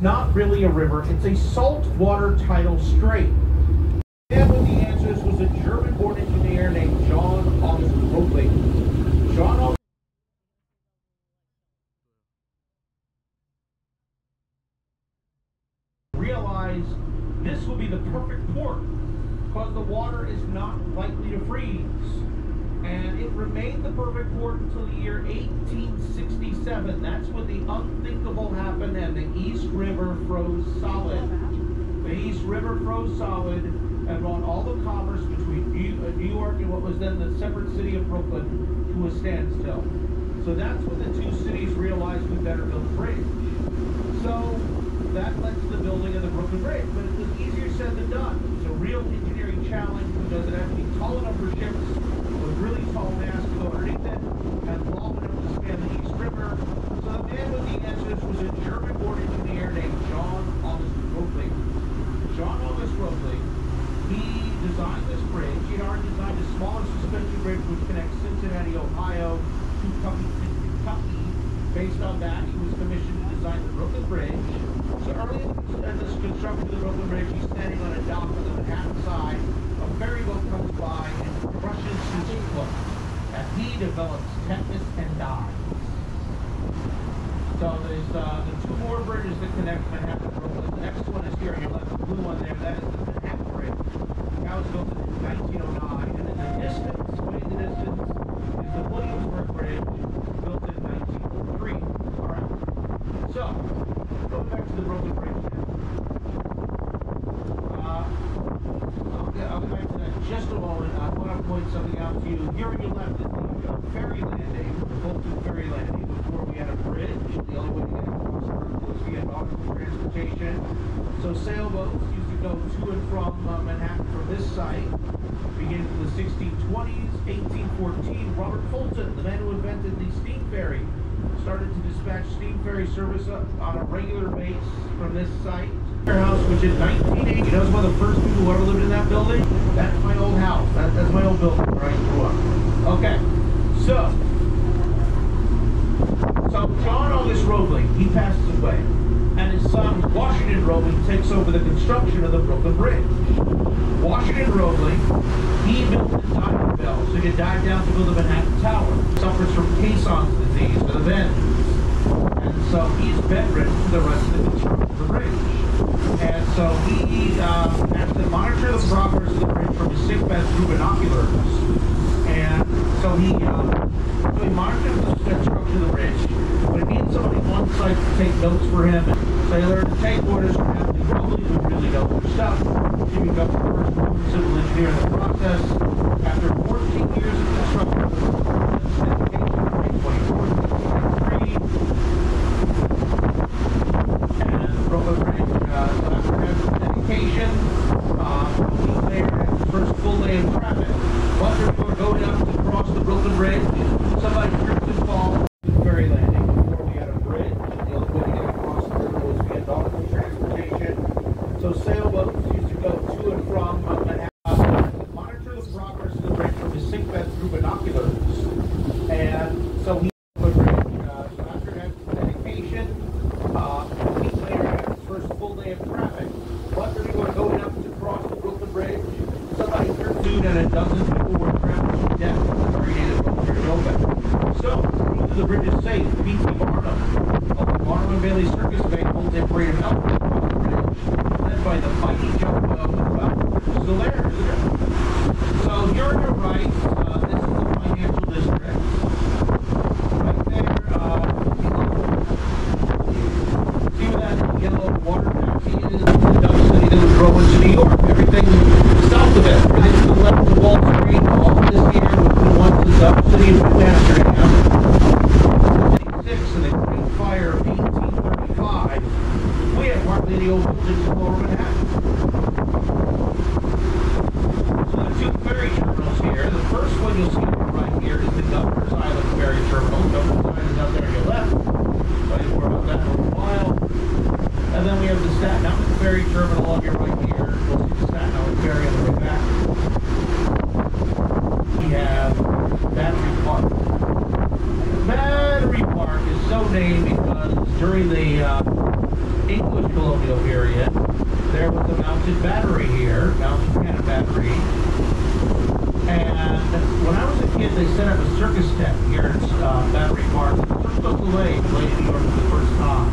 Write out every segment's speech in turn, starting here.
Not really a river, it's a saltwater tidal strait. And one of the answers was a German-born engineer named John August Roebling. John August realized this would be the perfect port because the water is not likely to freeze. And it remained the perfect port until the year 1867. That's when the unthinkable happened and the East River froze solid. The East River froze solid and brought all the commerce between New York and what was then the separate city of Brooklyn to a standstill. So that's when the two cities realized we better build a bridge. So that led to the building of the Brooklyn Bridge, but it was easier said than done. It was a real engineering challenge because it had to be tall enough for ships, with really tall masts to go underneath it, and long enough to span the East River. So the man with the answers was a German-born engineer named John August Roebling. John August Roebling, he designed this bridge. He had already designed a smaller suspension bridge which connects Cincinnati, Ohio to Kentucky. Based on that, he was commissioned to design the Brooklyn Bridge. So early in this construction of the Brooklyn Bridge, he's standing on a dock on the Manhattan side. A ferry boat comes by and crushes his foot, and he develops tetanus and dies. So there's the two more bridges that connect Manhattan and Brooklyn. The next one is here on your left, the blue one there. That is the Manhattan Bridge. That was built in 1909, and in the distance, way in the distance, is the Williamsburg Bridge, built in 1903. All right. So going back to the Brooklyn Bridge now. I'll get back to that in just a moment. I want to point something out to you. Here on your left is the ferry landing, the Bolton ferry landing. Before we had a bridge, the only way to get across the river was via nautical transportation. So sailboats used to go to and from Manhattan from this site. Beginning in the 1620s, 1814, Robert Fulton, the man who invented the steam ferry, started to dispatch steam ferry service on a regular base from this site. House, which in 1980, you know, was one of the first people who ever lived in that building. That's my old house. That's my old building where I grew up. Okay, so John August Roebling, he passes away, and his son Washington Roebling takes over the construction of the Brooklyn Bridge. Washington Roebling, he built the diving bell, so he could dive down to build the Manhattan Tower. Suffers from Caisson's disease for the bends, and so he's bedridden for the rest of the construction of the bridge. And so he has to monitor the progress of the bridge from his sickbed through binoculars. And so he monitors the construction of the bridge. But he needs somebody on site to take notes for him and sailor to take orders from him. He probably would really know their stuff. He becomes the first woman civil engineer in the process. After 14 years of construction, dedication in 2023. And the Brooklyn Bridge, so after having dedication, he's there at the first full day of traffic. While they're going up to cross the Brooklyn Bridge, somebody trips and falls to the ferry landing. Before we had a bridge, the only way to get across the river was via nautical transportation. So sailboats used to go to and from Manhattan to monitor the progress of the bridge from his sickbed through binoculars. And so he the bridge. So after that dedication, he's later had his first full day of traffic. While they were going up to cross the Brooklyn Bridge, somebody turned soon and a dozen people were trapped to death created from open. So the bridge is safe. P.T. Barnum of the Barnum and Bailey Circus Bank holds a parade of elephants across the bridge, led by the mighty Joe Which still there, isn't it? So here on your right, this is the financial district. Right there, see where that yellow water taxi is? The Dutch city that was drove into New York. Everything south of it, everything to the left of Wall Street, all of this here, which was once the Dutch city of Manchester. In the Great Fire of 1835, we had hardly any old buildings in Lower Manhattan. So the two ferry terminals here, the first one you'll see right here is the Governor's Island Ferry Terminal. Governor's Island is out there on your left. I'll tell you more about that in a little while. And then we have the Staten Island Ferry Terminal on your right here. You'll see the Staten Island Ferry on the way back. We have Battery Park. Battery Park is so named because during the English colonial period, there was a mounted battery here, mounted cannon battery. And when I was a kid, they set up a circus tent here in Battery Park. The first of Delay played in New York for the first time.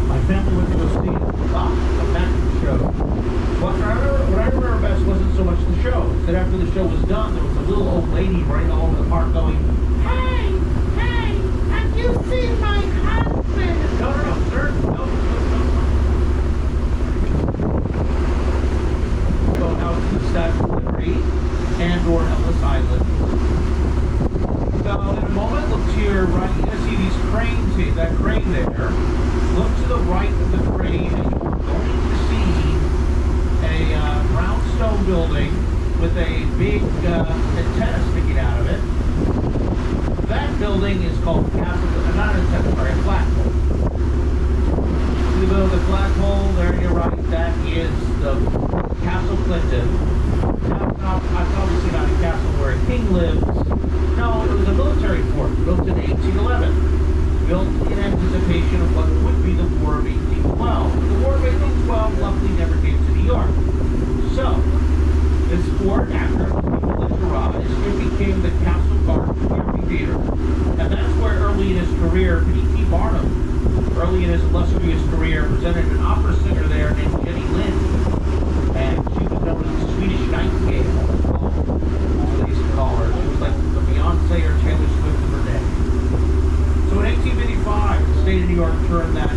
My family went to go see it. A magic show. What I remember best wasn't so much the show. That after the show was done, there was a little old lady running all over the park going, "Hey, hey, have you seen my husband?" No, sir. No. Go out to the Statue of Liberty and or Ellis Island. So in a moment, look to your right. You're going to see these cranes here, that crane there. Look to the right of the crane, and you are going to see a brownstone building with a big antenna sticking out of it. That building is called Castle, not an antenna, sorry, a flagpole. See the middle of the flagpole, there on your right, that is the Castle Clinton. Now, it's obviously not a castle where a king lives. No, it was a military fort built in 1811. Built in anticipation of what would be the War of 1812. The War of 1812 luckily never came to New York. So, this fort, after it was demilitarized, it became the Castle Garden Theater. And that's where early in his career, P.T. Barnum, early in his illustrious career, presented an opera singer there named Jenny Lind. And she was known as the Swedish Nightingale. They used to call her. She was like the Beyonce or Taylor Swift of her day. So in 1855, the state of New York turned that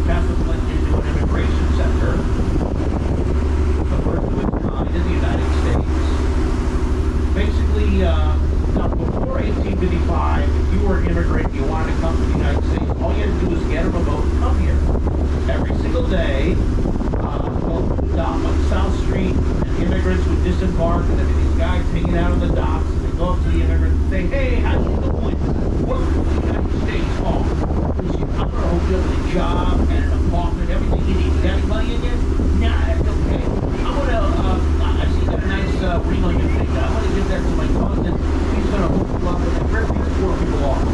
Castle Clinton into an immigration center, the first of its kind in the United States. Basically, now before 1855, if you were an immigrant, you wanted to come to the United States, all you had to do was get a remote and come here. Every single day, dock on South Street, and immigrants would disembark, and there'd be these guys hanging out on the docks, and they'd go up to the immigrants and say, "Hey, how you doing? Welcome to the United States. Oh, listen, I'm going to hook you up with a job and an apartment, everything you need. You got any money in there? Nah, that's okay. I'm going to, I see you got a nice ring on your finger. I'm going to give that to my cousin. He's going to hook you up with that. Where do these poor people are?"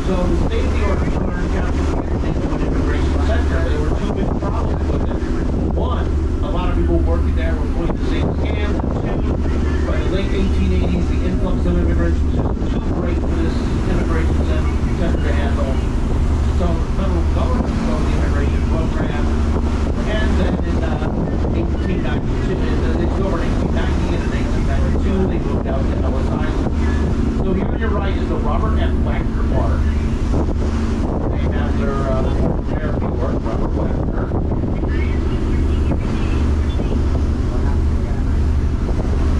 So the state of New York turned Castle into an immigration center. There were two big problems with it. One, a lot of people working there were pulling the same scams. Two, by the late 1880s, the influx of immigrants was just too great for this immigration center to handle. So the federal government started the immigration program. And then in 1892, they over 1890 and in 1892, they moved out to Ellis Island. So here on your right is the Robert F. Wagner Park. Named after the former mayor of New York, Robert Wagner.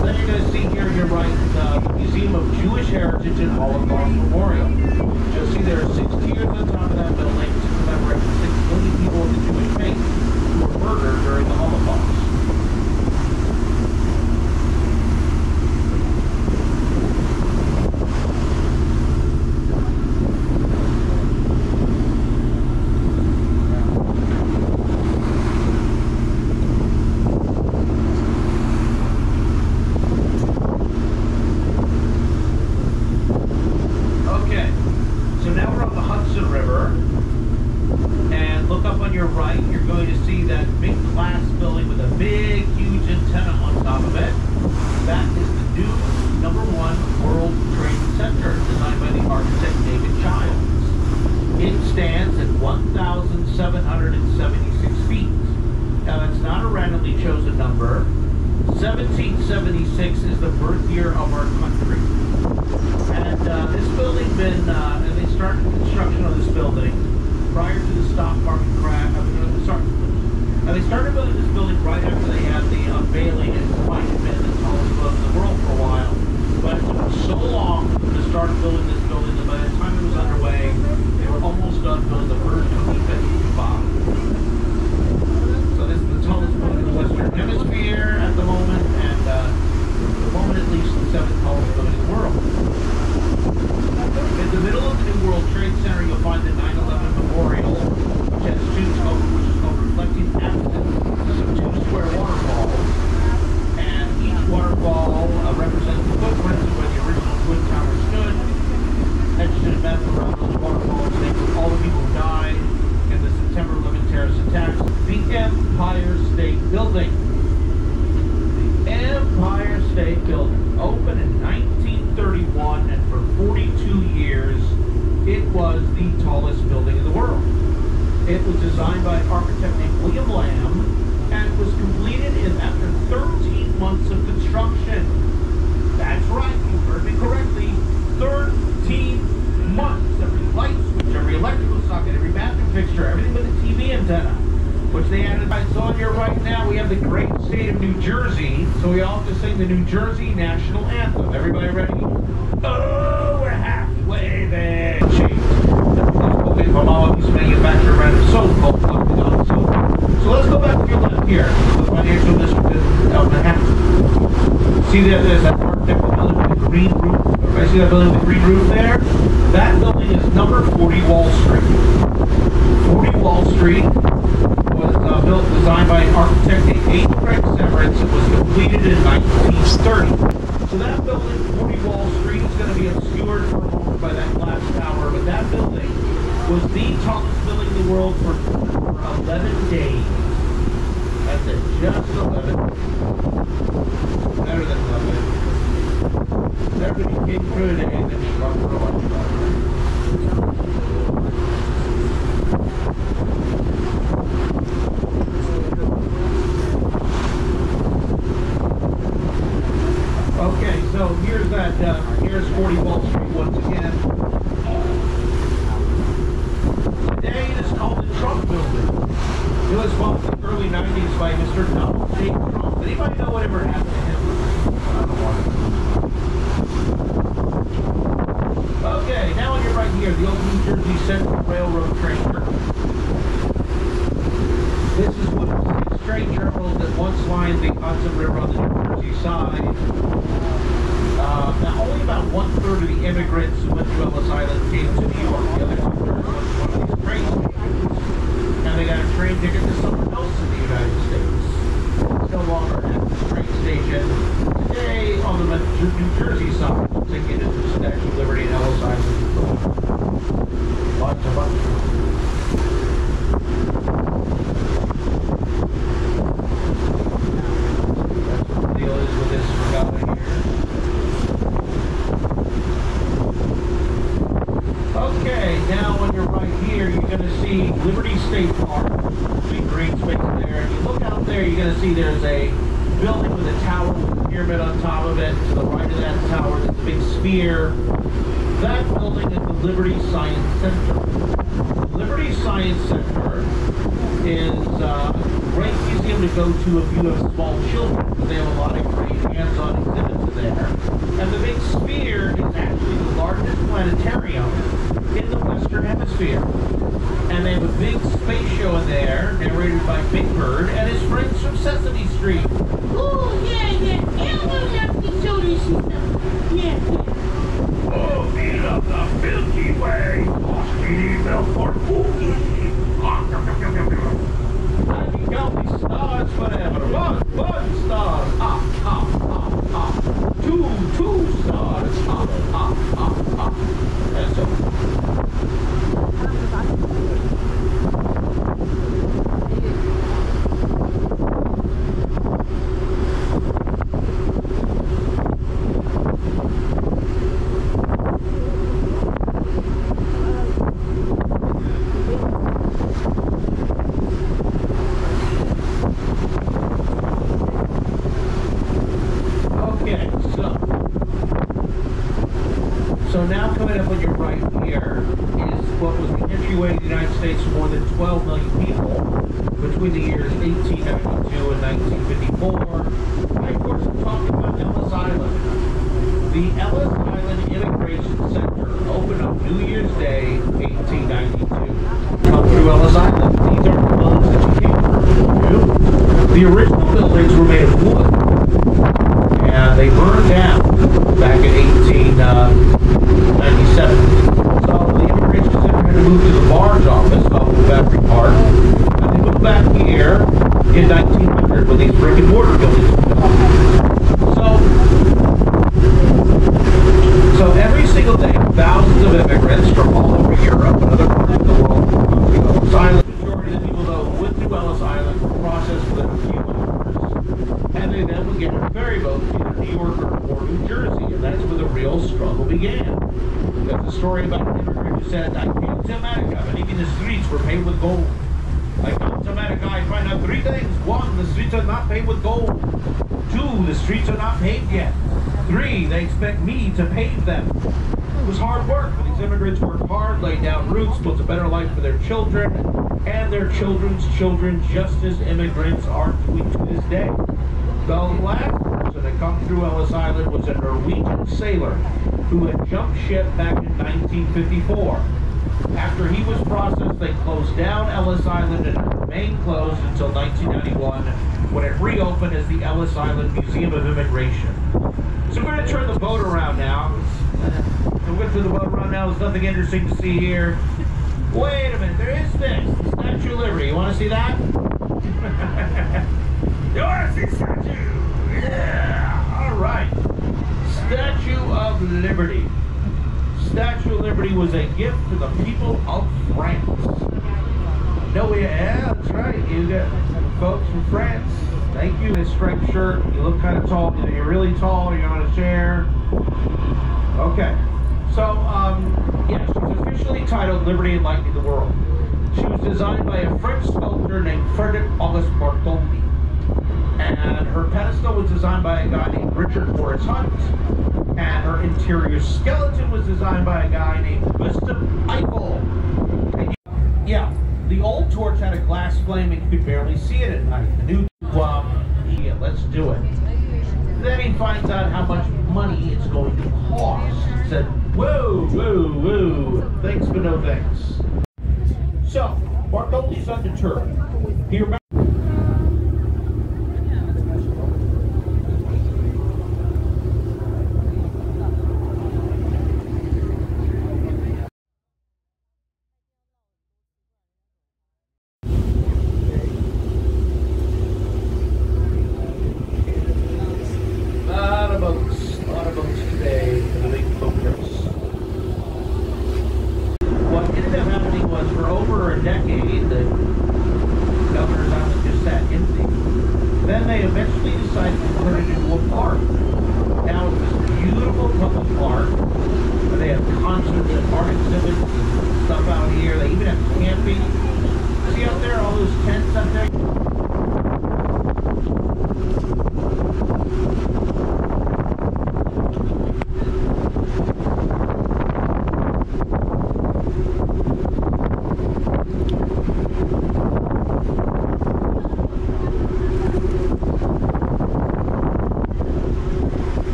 Then you're going to see here on your right the Museum of Jewish Heritage and Holocaust Memorial. You'll see there are 6 tiers on top of that building to commemorate the 6 million people of the Jewish faith who were murdered during the Holocaust. Chosen number. 1776 is the birth year of our country. And this building and they started construction of this building prior to the stock market crash. They started building this building right after they had the unveiling, and it might have been the tallest building in the world for a while. But it took so long to start building this building that by the time it was underway, they were almost done building the Burj Khalifa. So this is the tallest building in the Western Hemisphere at the moment, and at the moment at least the 7th tallest building in the world. In the middle tallest building in the world. It was designed by an architect named William Lamb, and it was completed after 13 months of construction. That's right, you heard me correctly. 13 months. Every light switch, every electrical socket, every bathroom fixture, everything but a TV antenna, which they added. So on your right now, we have the great state of New Jersey. So we all have to sing the New Jersey national anthem. Everybody ready? Oh, we're halfway there. From all of these manufacturer brands of soap called Plugged. So let's go back to your left here. The financial district of Manhattan. See there's that architect building with the green roof. Everybody see that building with the green roof there? That building is number 40 Wall Street. 40 Wall Street was designed by an architect named H. Craig Severance. It was completed in 1930. So that building, 40 Wall Street, is going to be obscured for a moment by that glass tower, but that building was the tallest building in the world for 11 days. That's it, just 11. Better than 11. Everybody came through today and then struck for a lunch. Okay, so here's that, here's 40 Wall Street once again. Today it is called the Trump Building. It was bought in the early 90s by Mr. Donald J. Trump. Anybody know whatever happened to him? I don't know. Okay, now on your right here, the old New Jersey Central Railroad train terminal. This is one of 6 train terminals that once lined the Hudson River on the New Jersey side. Now, only about 1/3 of the immigrants who went to Ellis Island came to New York. The other 2/3 went to one of these train stations, and they got a train ticket to somewhere else in the United States. It's no longer at the train station. Today, on the New Jersey side, taking it to the Statue of Liberty and Ellis Island. Lots of fun. That's what the deal is with this regatta here. Okay, now on your right here, you're going to see Liberty State Park, big green space there. And you look out there, you're going to see there's a building with a tower with a pyramid on top of it. To the right of that tower, there's a big sphere. That building is the Liberty Science Center. The Liberty Science Center is a great museum to go to if you have small children, because they have a lot of great hands-on exhibits there. And the big sphere is actually the largest planetarium in the Western Hemisphere. And they have a big space show in there, narrated by Big Bird and his friends from Sesame Street. Oh, yeah. Elmo loves to show this stuff. Yeah. Oh, beat up the Milky Way! Speedy milk for cookies! Healthy stars forever! One star! Two stars! That's it. So now coming up on your right here is what was the entryway to the United States for more than 12 million people between the years 1892 and 1954. And of course, we're talking about Ellis Island. The Ellis Island Immigration Center opened on New Year's Day, 1892. Come through Ellis Island. These are the buildings that you came through. The original buildings were made of wood, and they burned down back in 1897. So the Immigration Center had to move to the barge office off of Battery Park, and they moved back here in 1900 when these brick and mortar buildings were built. So every single day, thousands of immigrants from all over Europe and other parts of the world come to Ellis Island. The majority of the people, though, who went to Ellis Island were processed within a few hours, and they then would get a ferry boat to either New York or New Jersey, and that's where the real struggle began. There's a story about an immigrant who said, "I came to America and even the streets were paved with gold. Like once I met a guy, find out three things. One, the streets are not paved with gold. Two, the streets are not paved yet. Three, they expect me to pave them. It was hard work, but these immigrants worked hard, laid down roots, built a better life for their children and their children's children, just as immigrants are doing to this day. The last person to come through Ellis Island was a Norwegian sailor who had jumped ship back in 1954. After he was processed, they closed down Ellis Island and it remained closed until 1991, when it reopened as the Ellis Island Museum of Immigration. So we're going to turn the boat around now. We're going to turn the boat around now. There's nothing interesting to see here. Wait a minute, there is this, the Statue of Liberty. You want to see that? You want to see Statue? Yeah! All right. Statue of Liberty. Statue of Liberty was a gift to the people of France. No, yeah, that's right. You got folks from France. Thank you. This striped shirt. You look kind of tall. You're really tall. You're on a chair. Okay. So, yeah, she's officially titled Liberty Enlightening the World. She was designed by a French sculptor named Frederic Auguste Bartholdi. And her pedestal was designed by a guy named Richard Horace Hunt. And her interior skeleton was designed by a guy named Gustav Eiffel. And yeah, the old torch had a glass flame and you could barely see it at night. The new yeah, let's do it. Then he finds out how much money it's going to cost. He said, whoa, whoa, whoa, thanks but no thanks. So, Bartholdi's undeterred. He remembers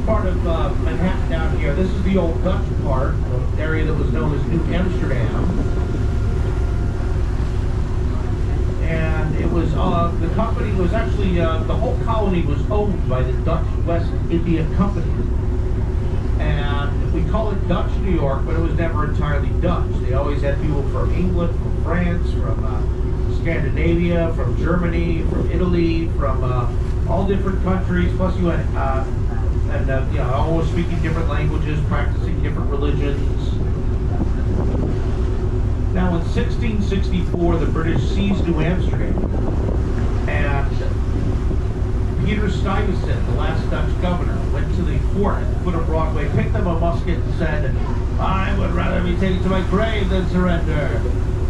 part of Manhattan down here. This is the old Dutch part, the area that was known as New Amsterdam. And it was, the company was actually, the whole colony was owned by the Dutch West India Company. And we call it Dutch New York, but it was never entirely Dutch. They always had people from England, from France, from Scandinavia, from Germany, from Italy, from all different countries. Plus you had, you know, all speaking different languages, practicing different religions. Now in 1664, the British seized New Amsterdam, and Peter Stuyvesant, the last Dutch governor, went to the fort at the foot of Broadway, picked up a musket and said, "I would rather be taken to my grave than surrender."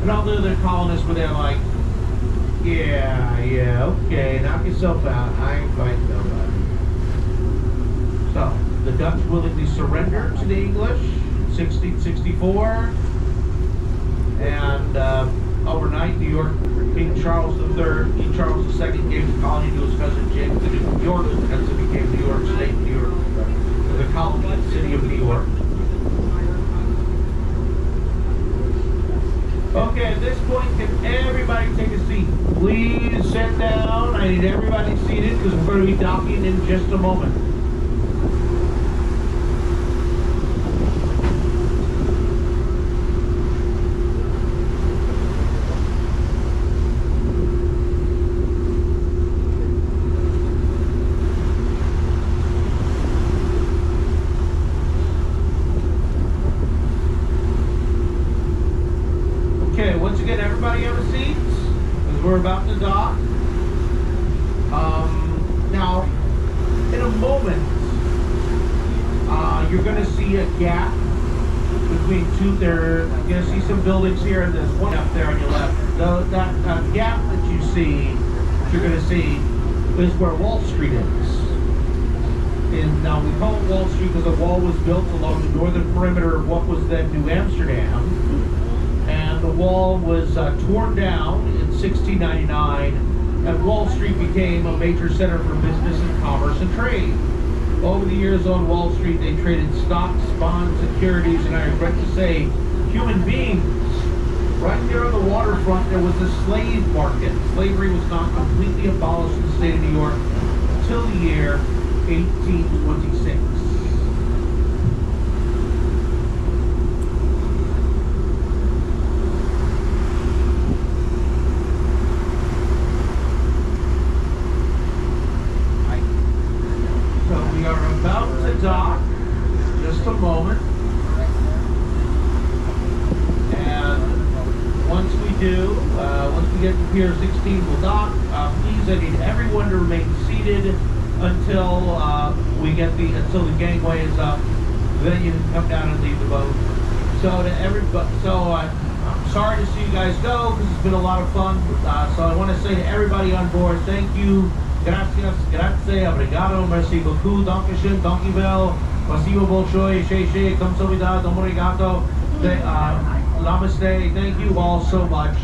And all the other colonists were there like, yeah, okay, knock yourself out. I ain't fighting nobody. So, the Dutch willingly surrendered to the English in 1664. And overnight, New York, King Charles III, King Charles II gave the colony to his cousin James, the Duke of York, and hence it became New York State, New York, the colony and city of New York. Okay, at this point, can everybody take a seat? Please sit down. I need everybody seated because we're going to be docking in just a moment. Once again, everybody have a seat, because we're about to dock. Now, in a moment, you're going to see a gap between two, you're going to see some buildings here, and there's one up there on your left. That gap that you see, you're going to see, is where Wall Street is. And now we call it Wall Street because the wall was built along the northern perimeter of what was then New Amsterdam. And the wall was torn down in 1699, and Wall Street became a major center for business and commerce and trade. Over the years on Wall Street, they traded stocks, bonds, securities, and I regret to say, human beings. Right there on the waterfront, there was a slave market. Slavery was not completely abolished in the state of New York until the year 1826. Dock, just a moment, and once we do, once we get to Pier 16, we'll dock. Please, I need everyone to remain seated until until the gangway is up. Then you can come down and leave the boat. So to everybody, I'm sorry to see you guys go because it's been a lot of fun. So I want to say to everybody on board, thank you. Gracias, grazie, obrigado, merci beaucoup, dankeschön, dankjewel, spasibo bolshoi, sheshe, kamsahamnida, domarigato, namaste. Thank you all so much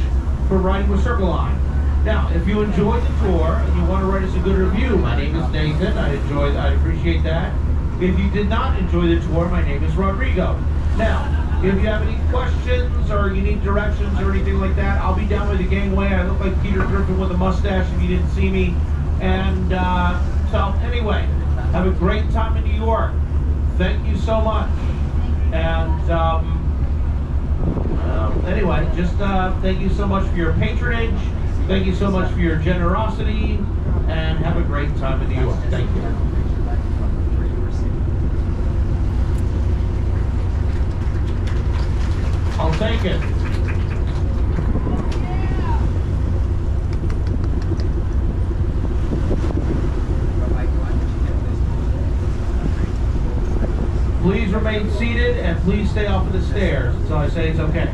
for riding with Circle Line. Now, if you enjoyed the tour and you want to write us a good review, my name is Nathan. I appreciate that. If you did not enjoy the tour, my name is Rodrigo. Now, if you have any questions or you need directions or anything like that, I'll be down by the gangway. I look like Peter Griffin with a mustache if you didn't see me. And so anyway, have a great time in New York. Thank you so much. And anyway, just thank you so much for your patronage. Thank you so much for your generosity. And have a great time in New York. Thank you. I'll take it. Please remain seated and please stay off of the stairs until I say it's okay.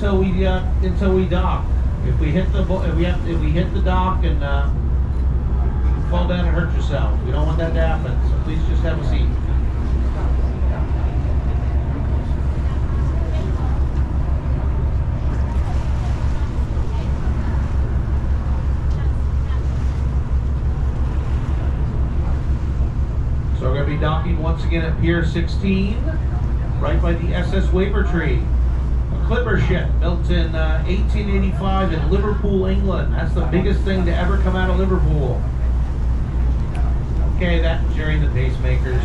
until we dock. If we hit the if we hit the dock and fall down and hurt yourself, we don't want that to happen. So please just have a seat. So we're going to be docking once again at Pier 16, right by the SS Wavertree. A clipper ship built in 1885 in Liverpool, England. That's the biggest thing to ever come out of Liverpool. Okay, that Jerry the pacemakers.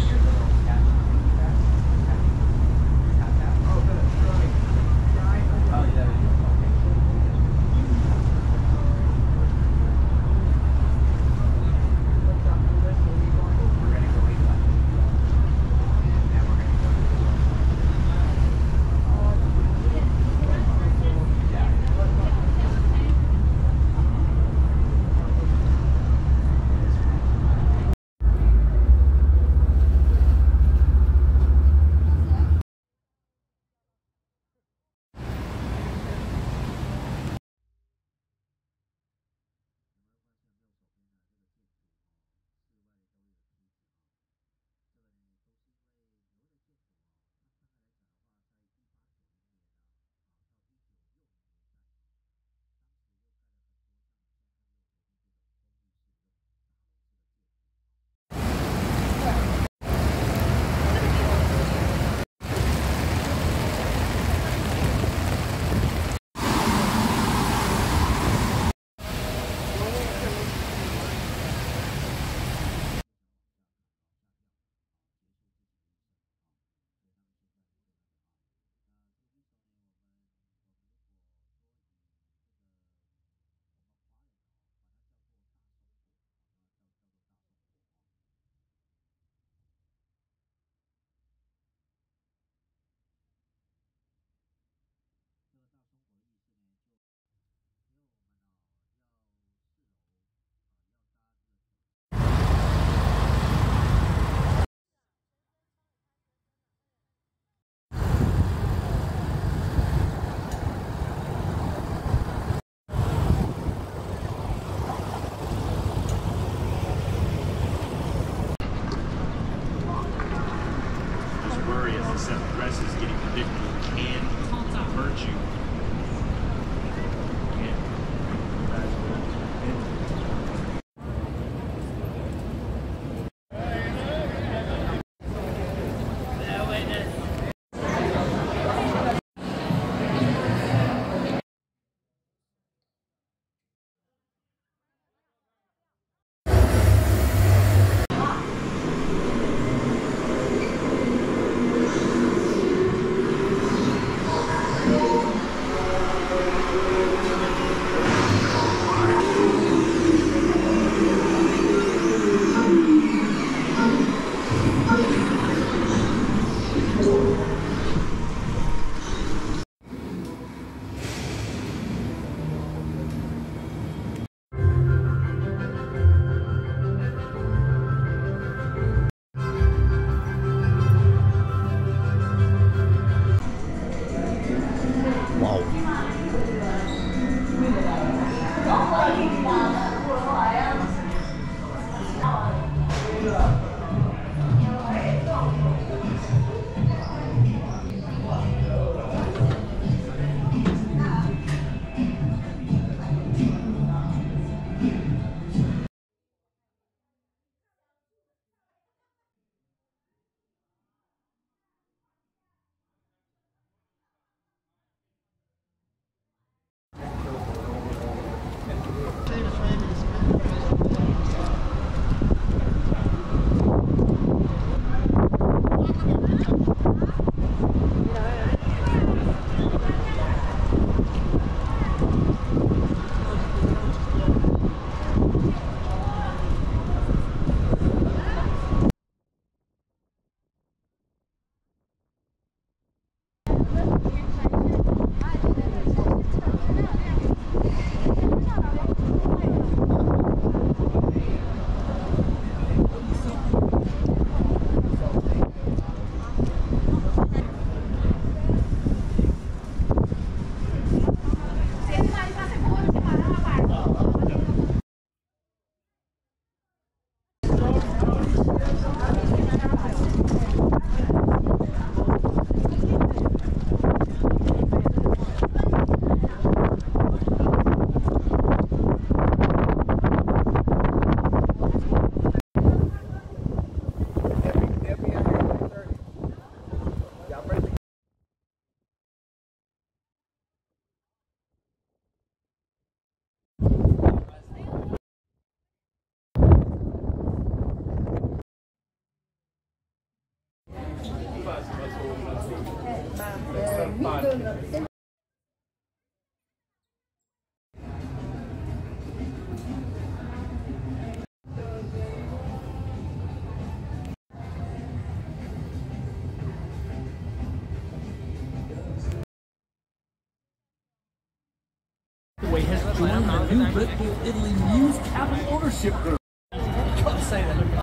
join the new Red Bull Italy Muse Cabin Ownership Group. Can't say that.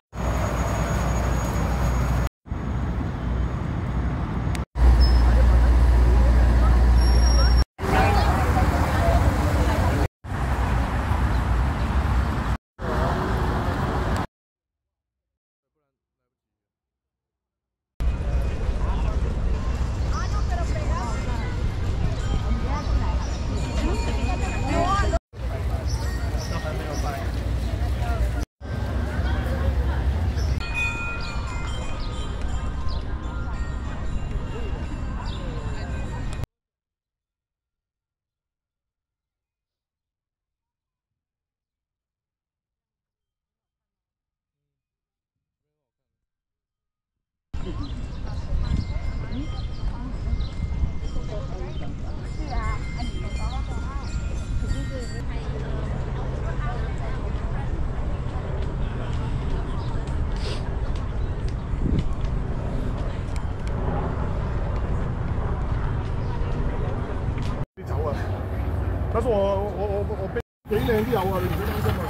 但是我俾靚啲有啊，你唔使擔心啊。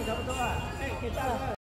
差不多啊，哎，可以到了。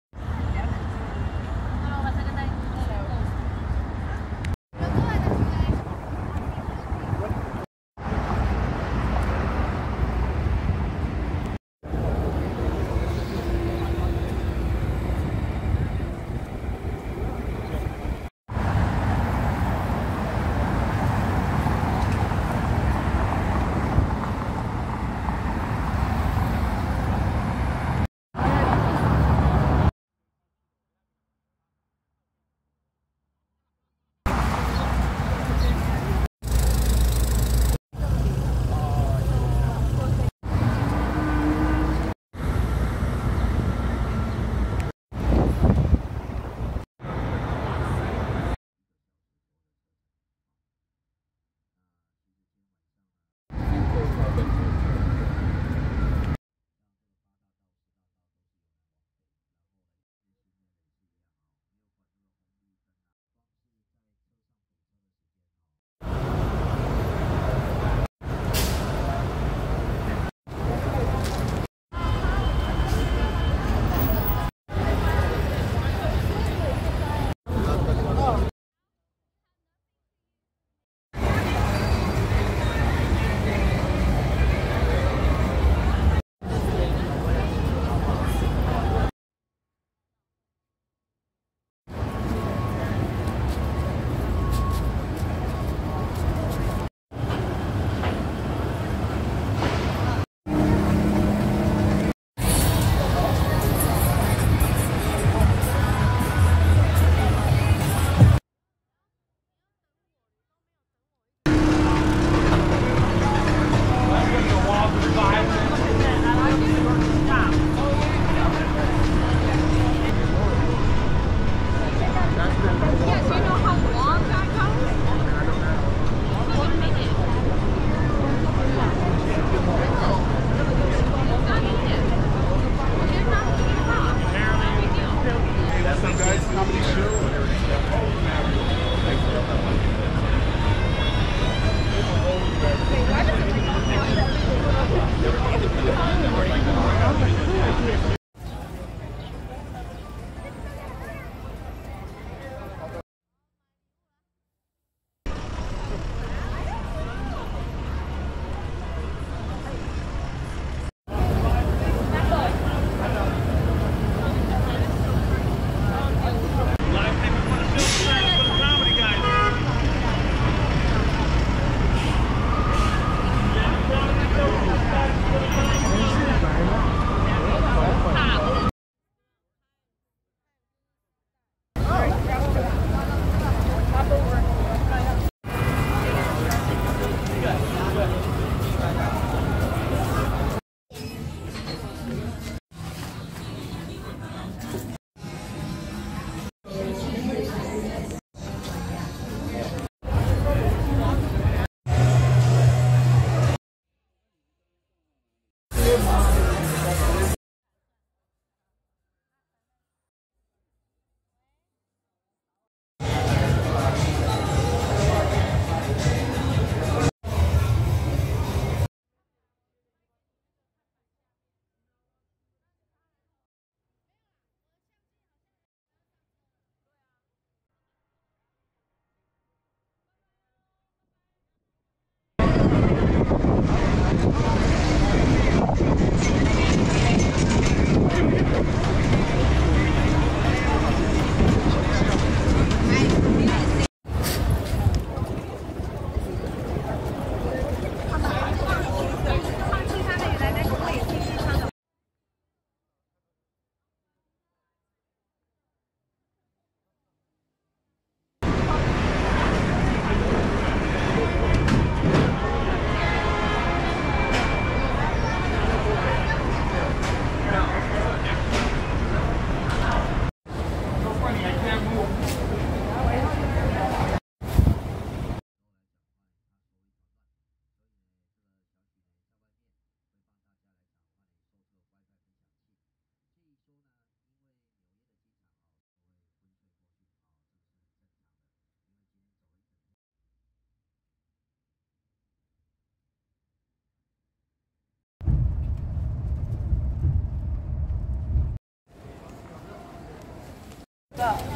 个。